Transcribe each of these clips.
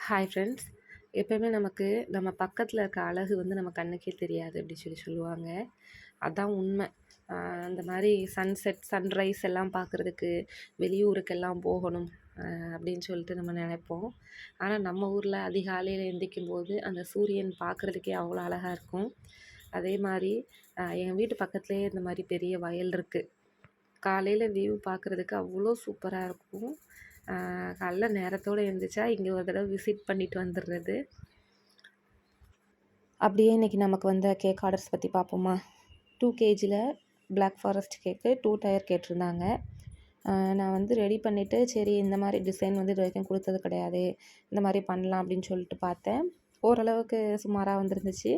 Hi friends. எப்பயுமே நமக்கு நம்ம பக்கத்தில் இருக்க அழகு வந்து நம்ம கண்ணுக்கே தெரியாது அப்படி சொல்லுவாங்க. அதான் உண்மை. அந்த மாதிரி சன்செட், சன்ரைஸ் எல்லாம் பார்க்குறதுக்கு வெளியூருக்கெல்லாம் போகணும் அப்படின்னு சொல்லிட்டு நம்ம நினைப்போம். ஆனால் நம்ம ஊரில் அதிகாலையில் எந்திரிக்கும்போது அந்த சூரியன் பார்க்குறதுக்கே அவ்வளோ அழகாக இருக்கும். அதே மாதிரி எங்கள் வீட்டு பக்கத்துலேயே இந்த மாதிரி பெரிய வயல் இருக்குது. காலையில் வியூ பார்க்குறதுக்கு அவ்வளோ சூப்பராக இருக்கும். காலைல நேரத்தோடு எழுந்திரிச்சா இங்கே ஒரு தடவை விசிட் பண்ணிட்டு வந்துடுறது. அப்படியே இன்றைக்கி நமக்கு வந்த கேக் ஆர்டர்ஸ் பற்றி பார்ப்போமா. 2 kgல பிளாக் ஃபாரஸ்ட் கேக்கு 2 டயர் கேட்டிருந்தாங்க. நான் வந்து ரெடி பண்ணிவிட்டு சரி இந்த மாதிரி டிசைன் வந்து இது வரைக்கும் கொடுத்தது கிடையாது, இந்த மாதிரி பண்ணலாம் அப்படின்னு சொல்லிட்டு பார்த்தேன். ஓரளவுக்கு சுமாராக வந்துருந்துச்சு.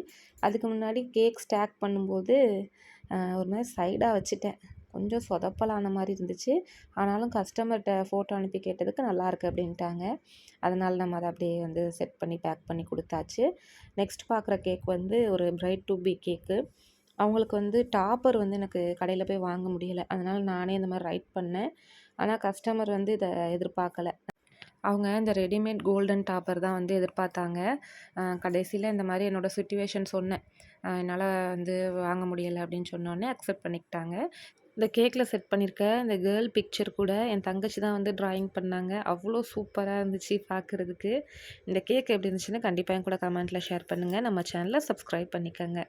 அதுக்கு முன்னாடி கேக் ஸ்டாக் பண்ணும்போது ஒரு மாதிரி சைடாக வச்சுட்டேன். கொஞ்சம் சொதப்பலான மாதிரி இருந்துச்சு. ஆனாலும் கஸ்டமர்கிட்ட ஃபோட்டோ அனுப்பி கேட்டதுக்கு நல்லாயிருக்கு அப்படின்ட்டாங்க. அதனால் நம்ம அதை அப்படியே வந்து செட் பண்ணி பேக் பண்ணி கொடுத்தாச்சு. நெக்ஸ்ட் பார்க்குற கேக் வந்து ஒரு பிரைட் டு பி கேக்கு. அவங்களுக்கு வந்து டாப்பர் வந்து எனக்கு கடையில் போய் வாங்க முடியலை. அதனால் நானே இந்த மாதிரி ரைட் பண்ணேன். ஆனால் கஸ்டமர் வந்து இதை எதிர்பார்க்கல. அவங்க இந்த ரெடிமேட் கோல்டன் டாப்பர் தான் வந்து எதிர்பார்த்தாங்க. கடைசியில் இந்த மாதிரி என்னோடய சிச்சுவேஷன் சொன்னேன். என்னால் வந்து வாங்க முடியலை அப்படின்னு சொன்னோடனே அக்செப்ட் பண்ணிக்கிட்டாங்க. இந்த கேக்கில் செட் பண்ணியிருக்க இந்த கேர்ள் பிக்சர் கூட என் தங்கச்சி தான் வந்து ட்ராயிங் பண்ணாங்க. அவ்வளோ சூப்பராக இருந்துச்சு பார்க்குறதுக்கு. இந்த கேக் எப்படி இருந்துச்சுன்னு கண்டிப்பாக என் கூட கமெண்ட்டில் ஷேர் பண்ணுங்கள். நம்ம சேனலை சப்ஸ்கிரைப் பண்ணிக்கோங்க.